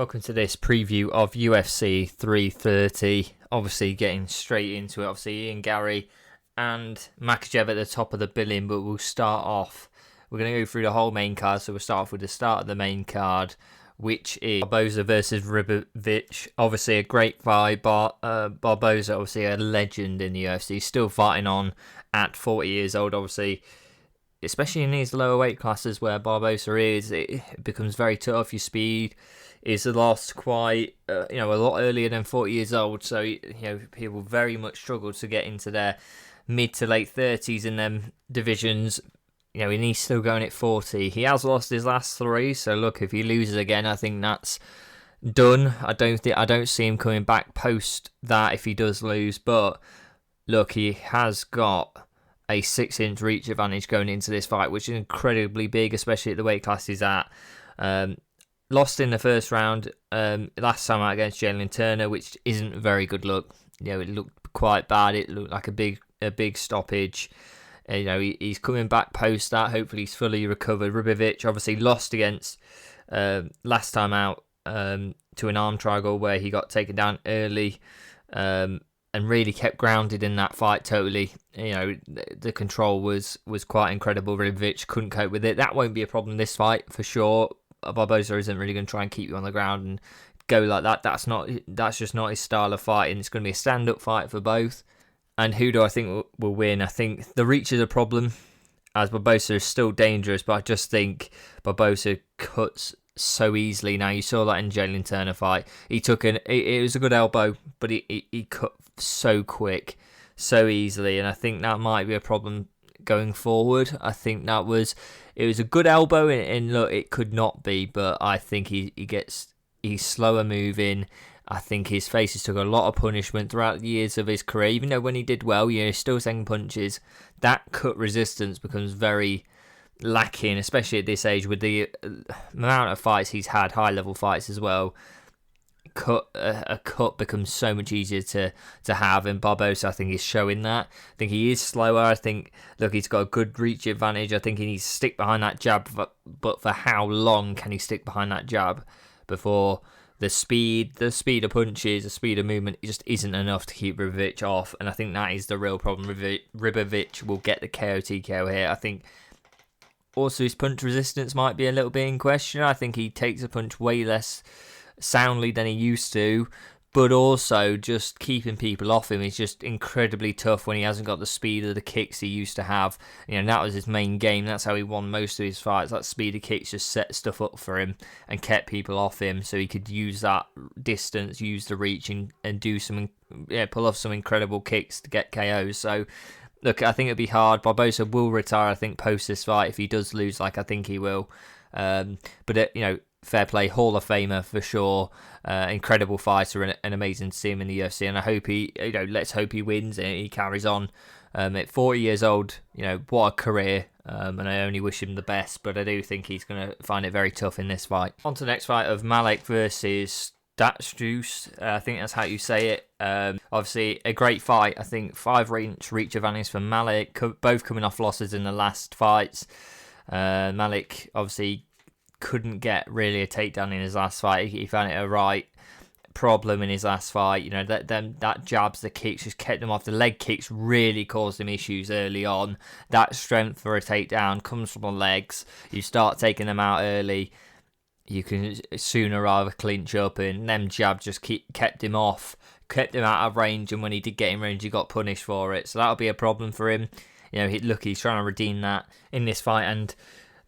Welcome to this preview of UFC 330. Obviously, getting straight into it. Obviously, Ian Garry and Makhachev at the top of the billing, but we'll start off. We're going to go through the whole main card, so we'll start off with the start of the main card, which is Barbosa versus Riovvic. Obviously, a great fight. Barbosa, obviously, a legend in the UFC, still fighting on at 40 years old, obviously. Especially in these lower weight classes where Barbosa is, it becomes very tough. Your speed is lost quite, a lot earlier than 40 years old. So, people very much struggle to get into their mid to late 30s in them divisions. And he's still going at 40. He has lost his last three. So, look, if he loses again, I think that's done. I don't see him coming back post that if he does lose. But, look, he has got a 6-inch reach advantage going into this fight, which is incredibly big, especially at the weight class he's at. Lost in the first round last time out against Jalen Turner, which isn't a very good look. It looked quite bad. It looked like a big stoppage. He's coming back post that. Hopefully he's fully recovered. Riovvic obviously lost against last time out to an arm triangle where he got taken down early. And really kept grounded in that fight totally. The control was quite incredible. Riovvic couldn't cope with it. That won't be a problem this fight for sure. Barbosa isn't really going to try and keep you on the ground and go like that. That's just not his style of fighting. It's going to be a stand-up fight for both. And who do I think will win? I think the reach is a problem, as Barbosa is still dangerous, but I just think Barbosa cuts so easily. Now, you saw that in Jalen Turner fight. It was a good elbow, but he cut so quick, so easily, and I think that might be a problem going forward. I think it was a good elbow, and look, it could not be, but I think he's slower moving. I think his faces took a lot of punishment throughout the years of his career, even though when he did well, he's still taking punches. That cut resistance becomes very lacking, especially at this age with the amount of fights he's had, high level fights as well. A cut becomes so much easier to have, and Barbosa, I think, is showing that. I think he is slower. I think, look, he's got a good reach advantage. I think he needs to stick behind that jab, but for how long can he stick behind that jab before the speed of punches, the speed of movement, it just isn't enough to keep Riovvic off, and I think that is the real problem. Riovvic will get the KO TKO here. I think also his punch resistance might be a little bit in question. I think he takes a punch way less soundly than he used to, but also just keeping people off him is just incredibly tough when he hasn't got the speed of the kicks he used to have. That was his main game. That's how he won most of his fights. That speed of kicks just set stuff up for him and kept people off him, so he could use that distance, use the reach, and do pull off some incredible kicks to get KOs. So look, I think it'll be hard. Barbosa will retire, I think, post this fight if he does lose, like I think he will. But fair play, Hall of Famer for sure. Incredible fighter and amazing to see him in the UFC. And I hope let's hope he wins and he carries on. At 40 years old, what a career. And I only wish him the best. But I do think he's going to find it very tough in this fight. On to the next fight of Malik versus Datus. I think that's how you say it. Obviously, a great fight. I think 5-inch reach advantage for Malik. Both coming off losses in the last fights. Malik obviously couldn't get really a takedown in his last fight. He found it a right problem in his last fight. That jabs, the kicks just kept him off. The leg kicks really caused him issues early on. That strength for a takedown comes from the legs. You start taking them out early, you can sooner rather clinch up, and them jabs just kept him off, kept him out of range, and when he did get in range, he got punished for it. So that'll be a problem for him. He's trying to redeem that in this fight, and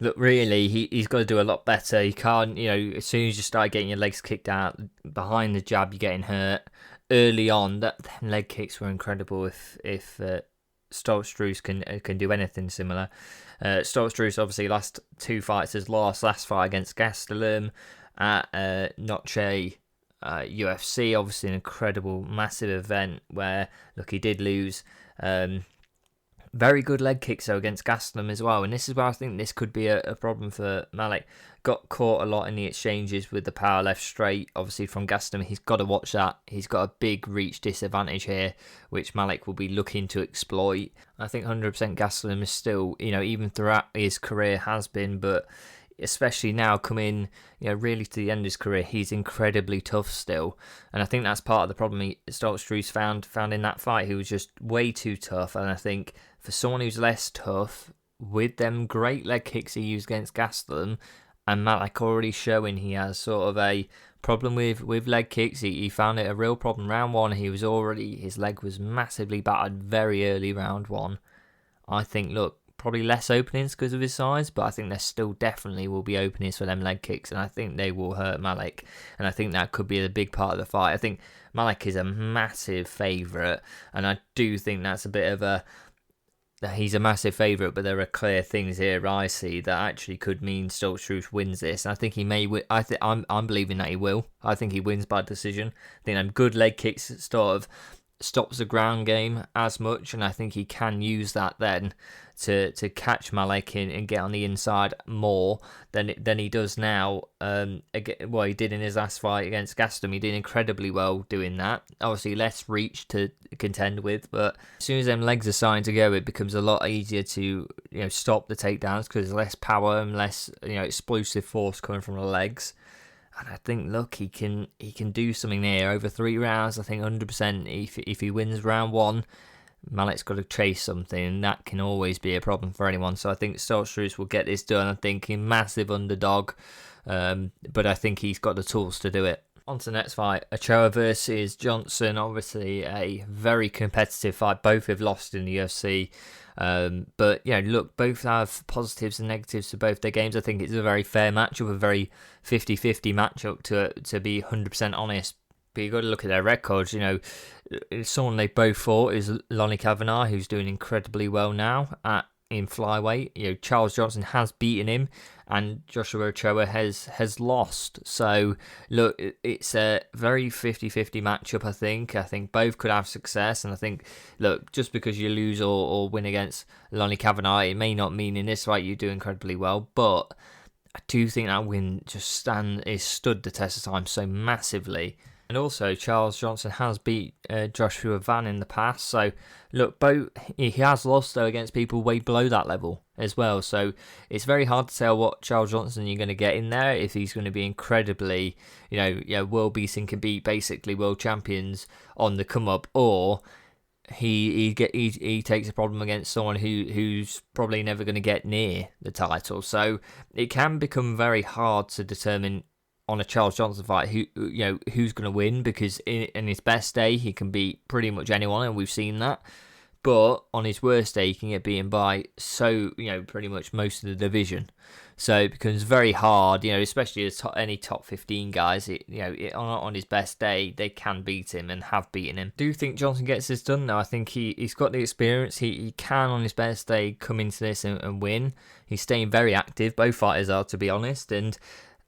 look, really, he's got to do a lot better. He can't, as soon as you start getting your legs kicked out behind the jab, you're getting hurt. Early on, them leg kicks were incredible. If Stoltz-Struce can do anything similar. Stoltz-Struce, obviously, last two fights has lost. Last fight against Gastelum at Noche UFC, obviously an incredible, massive event where, look, he did lose. Very good leg kicks though against Gastelum as well, and this is where I think this could be a problem for Malik. Got caught a lot in the exchanges with the power left straight, obviously from Gastelum. He's got to watch that. He's got a big reach disadvantage here, which Malik will be looking to exploit. I think 100% Gastelum is still, even throughout his career has been, but especially now coming, really to the end of his career, he's incredibly tough still. And I think that's part of the problem Stoltz found in that fight. He was just way too tough. And I think for someone who's less tough, with them great leg kicks he used against Gastelum, and Malik already showing he has sort of a problem with leg kicks. He found it a real problem. Round one, his leg was massively battered very early round one. I think, look, probably less openings because of his size, but I think there still definitely will be openings for them leg kicks, and I think they will hurt Malik, and I think that could be a big part of the fight. I think Malik is a massive favourite, and I do think that's a bit of he's a massive favourite, but there are clear things here I see that actually could mean Stoltz wins this. I think he may win. I'm believing that he will. I think he wins by decision. I think good leg kicks sort of stops the ground game as much, and I think he can use that then to catch Malik and get on the inside more than he does now. He did in his last fight against Gastelum. He did incredibly well doing that. Obviously less reach to contend with, but as soon as them legs are starting to go, it becomes a lot easier to stop the takedowns because there's less power and less explosive force coming from the legs. And I think, look, he can do something here over 3 rounds. I think 100% if he wins round 1, Malik's got to chase something, and that can always be a problem for anyone. So I think Stoltz will get this done. I think he's massive underdog, but I think he's got the tools to do it. On to the next fight, Ochoa versus Johnson. Obviously a very competitive fight. Both have lost in the UFC. But look, both have positives and negatives to both their games. I think it's a very fair matchup, a very 50-50 matchup to be 100% honest. But you've got to look at their records. Someone they both fought is Lonnie Kavanagh, who's doing incredibly well now in flyweight. Charles Johnson has beaten him, and Joshua Ochoa has lost. So look, it's a very 50-50 matchup. I think both could have success, and I think, look, just because you lose or win against Lonnie Kavanagh, it may not mean in this fight you do incredibly well, but I do think that win just stood the test of time so massively. And also, Charles Johnson has beat Joshua Van in the past. So, look, he has lost, though, against people way below that level as well. So, it's very hard to tell what Charles Johnson you're going to get in there, if he's going to be incredibly, world beating, can beat basically world champions on the come up, or he takes a problem against someone who's probably never going to get near the title. So, it can become very hard to determine on a Charles Johnson fight who's going to win, because in his best day he can beat pretty much anyone, and we've seen that. But on his worst day he can get beaten by pretty much most of the division. So it becomes very hard, especially any top 15 guys. On his best day they can beat him and have beaten him. Do you think Johnson gets this done? No, I think he's got the experience. He can on his best day come into this and win. He's staying very active. Both fighters are, to be honest, and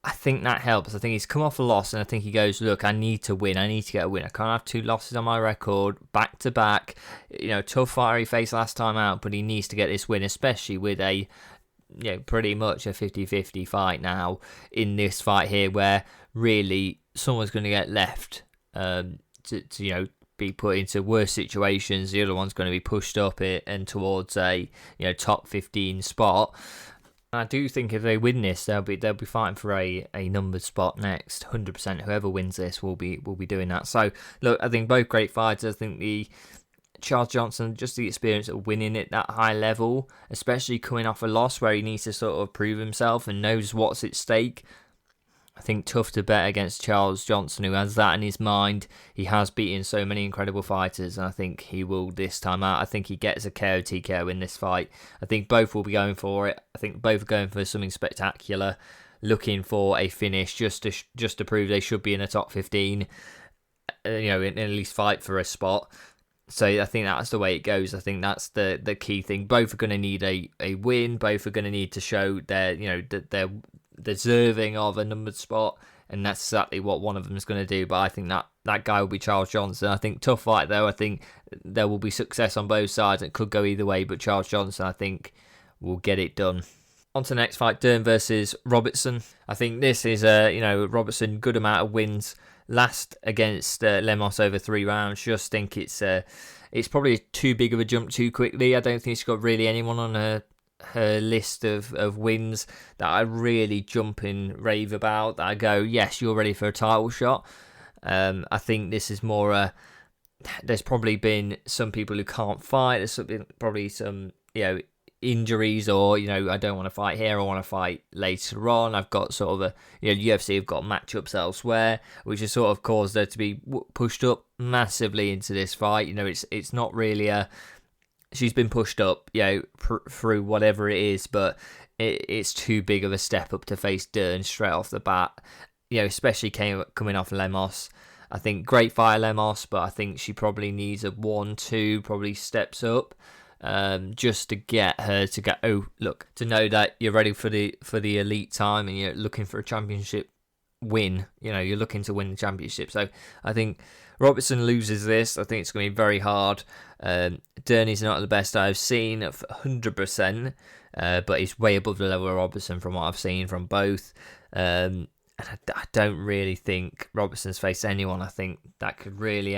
I think that helps. I think he's come off a loss, and I think he goes, look, I need to win. I need to get a win. I can't have 2 losses on my record, back to back. Tough fighter he faced last time out, but he needs to get this win, especially with a, pretty much a 50-50 fight now in this fight here, where really someone's going to get left to be put into worse situations. The other one's going to be pushed up and towards a top 15 spot. I do think if they win this, they'll be fighting for a numbered spot next. 100%. Whoever wins this will be doing that. So look, I think both great fighters. I think the Charles Johnson, just the experience of winning at that high level, especially coming off a loss where he needs to sort of prove himself and knows what's at stake. I think tough to bet against Charles Johnson, who has that in his mind. He has beaten so many incredible fighters, and I think he will this time out. I think he gets a KO TKO in this fight. I think both will be going for it. I think both are going for something spectacular, looking for a finish just to prove they should be in the top 15. In at least fight for a spot. So I think that's the way it goes. I think that's the key thing. Both are going to need a win. Both are going to need to show that they're deserving of a numbered spot, and that's exactly what one of them is going to do. But I think that guy will be Charles Johnson. I think tough fight though. I think there will be success on both sides. It could go either way, but Charles Johnson, I think, will get it done. On to the next fight, Durn versus Robertson. I think this is Robertson, good amount of wins last against Lemos over 3 rounds. Just think it's probably too big of a jump too quickly. I don't think he's got really anyone on a her list of wins that I really jump and rave about, that I go, yes, you're ready for a title shot. I think this is more there's probably been some people who can't fight. There's probably some, injuries, or, I don't want to fight here, I want to fight later on. I've got sort of UFC have got matchups elsewhere, which has sort of caused her to be pushed up massively into this fight. It's not really she's been pushed up, through whatever it is, but it's too big of a step up to face Durn straight off the bat. Especially coming off Lemos. I think great fighter Lemos, but I think she probably needs a 1-2, probably steps up, just to get her to go. Oh, look, to know that you're ready for the elite time and you're looking for a championship win. You're looking to win the championship. So I think Robertson loses this. I think it's going to be very hard. Durn is not the best I've seen, 100%, but he's way above the level of Robertson from what I've seen from both. And I don't really think Robertson's faced anyone, I think, that could really,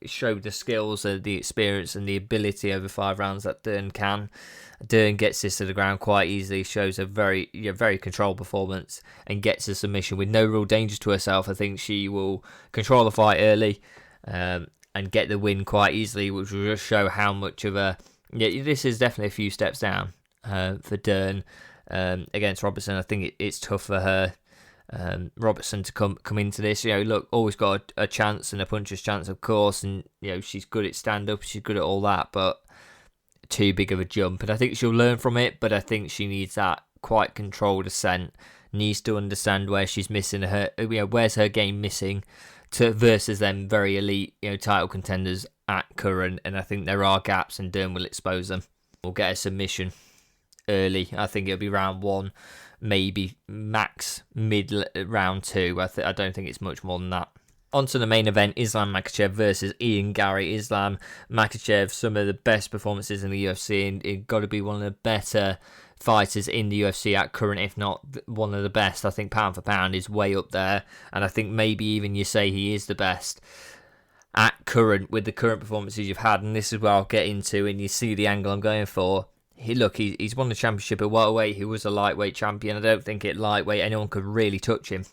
show the skills, the experience, and the ability over 5 rounds that Durn can. Durn gets this to the ground quite easily, shows a very controlled performance, and gets a submission with no real danger to herself. I think she will control the fight early, and get the win quite easily, which will just show how much of this is definitely a few steps down for Durn against Robertson. I think it's tough for her. Robertson to come into this, look, always got a chance and a puncher's chance, of course, and she's good at stand up, she's good at all that, but too big of a jump, and I think she'll learn from it. But I think she needs that quite controlled ascent, needs to understand where she's missing her, where's her game missing versus them very elite, title contenders at current, and I think there are gaps, and Durn will expose them. We'll get a submission early. I think it'll be round 1. Maybe max mid round 2. I don't think it's much more than that. On to the main event, Islam Makhachev versus Ian Garry. Islam Makhachev, some of the best performances in the UFC, and it got to be one of the better fighters in the UFC at current, if not one of the best. I think pound for pound is way up there, and I think maybe even you say he is the best at current with the current performances you've had, and this is where I'll get into, and you see the angle I'm going for. He's won the championship at welterweight. He was a lightweight champion. I don't think at lightweight anyone could really touch him.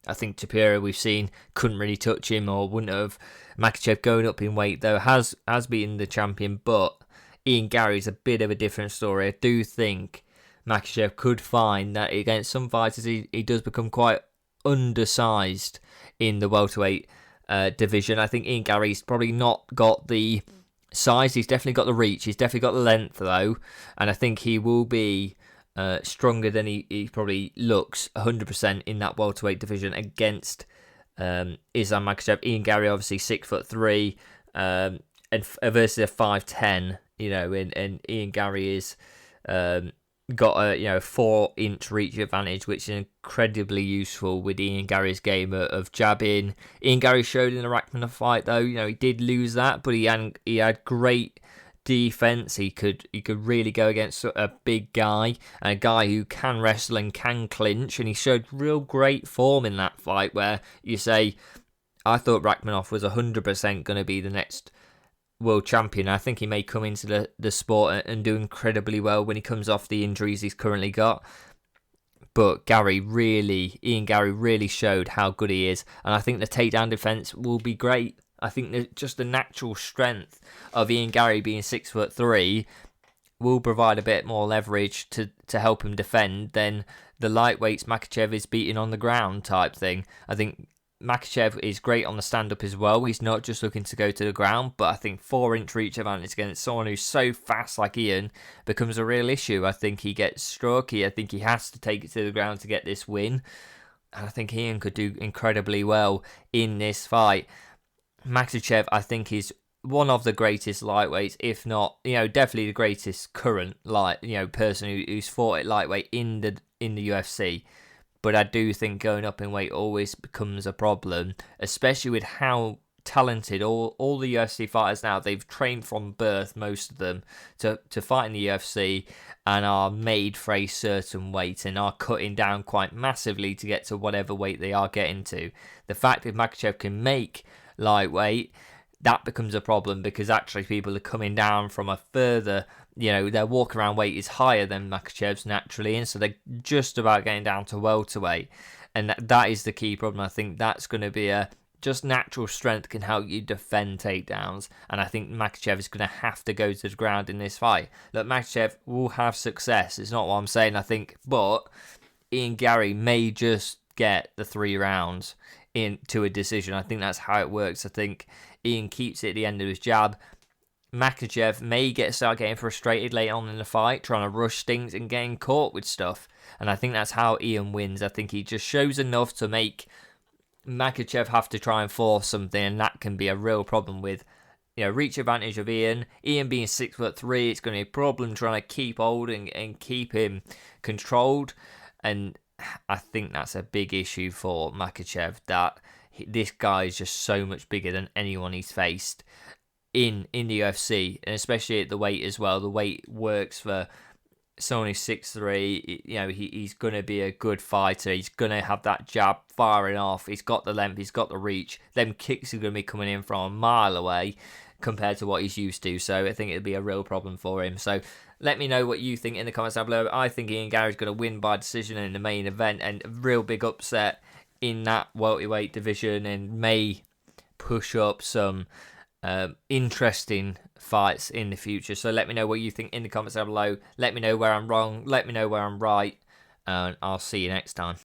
I think Tapira, we've seen, couldn't really touch him, or wouldn't have. Makhachev going up in weight, though, has been the champion, but Ian Garry's a bit of a different story. I do think Makhachev could find that against some fighters he does become quite undersized in the welterweight division. I think Ian Garry's probably not got the size, he's definitely got the reach, he's definitely got the length though, and I think he will be stronger than he probably looks 100% in that welterweight division against Islam Makhachev. Ian Garry obviously 6'3", and versus a 5'10", and Ian Garry is got a 4-inch reach advantage, which is incredibly useful with Ian Garry's game of jabbing. Ian Garry showed in the Rachmanov fight though, he did lose that, but he had great defense. He could really go against a big guy, and a guy who can wrestle and can clinch, and he showed real great form in that fight where you say, I thought Rachmanov was 100% going to be the next world champion. I think he may come into the sport and do incredibly well when he comes off the injuries he's currently got. But Ian Garry really showed how good he is, and I think the takedown defense will be great. I think that just the natural strength of Ian Garry being 6'3" will provide a bit more leverage to help him defend than the lightweights Makhachev is beating on the ground type thing. I think Makhachev is great on the stand-up as well. He's not just looking to go to the ground, but I think 4-inch reach advantage against someone who's so fast like Ian becomes a real issue. I think he gets struck. I think he has to take it to the ground to get this win. And I think Ian could do incredibly well in this fight. Makhachev, I think, is one of the greatest lightweights, if not, definitely the greatest current person who's fought at lightweight in the UFC. But I do think going up in weight always becomes a problem, especially with how talented all the UFC fighters now. They've trained from birth, most of them, to fight in the UFC, and are made for a certain weight and are cutting down quite massively to get to whatever weight they are getting to. The fact that Makhachev can make lightweight, that becomes a problem, because actually people are coming down from a further their walk-around weight is higher than Makhachev's naturally, and so they're just about getting down to welterweight. And that is the key problem. I think that's going to be just natural strength can help you defend takedowns. And I think Makhachev is going to have to go to the ground in this fight. Look, Makhachev will have success. It's not what I'm saying, I think. But Ian Garry may just get the 3 rounds into a decision. I think that's how it works. I think Ian keeps it at the end of his jab. Makhachev may start getting frustrated late on in the fight, trying to rush things and getting caught with stuff. And I think that's how Ian wins. I think he just shows enough to make Makhachev have to try and force something, and that can be a real problem with reach advantage of Ian. Ian being 6'3", it's going to be a problem trying to keep hold and keep him controlled. And I think that's a big issue for Makhachev, that this guy is just so much bigger than anyone he's faced in the UFC, and especially at the weight as well. The weight works for someone who's 6'3". He's going to be a good fighter. He's going to have that jab firing off. He's got the length. He's got the reach. Them kicks are going to be coming in from a mile away compared to what he's used to. So I think it'll be a real problem for him. So let me know what you think in the comments down below. I think Ian Garry's going to win by decision in the main event, and a real big upset in that welterweight division, and may push up some interesting fights in the future. So let me know what you think in the comments down below. Let me know where I'm wrong. Let me know where I'm right. And I'll see you next time.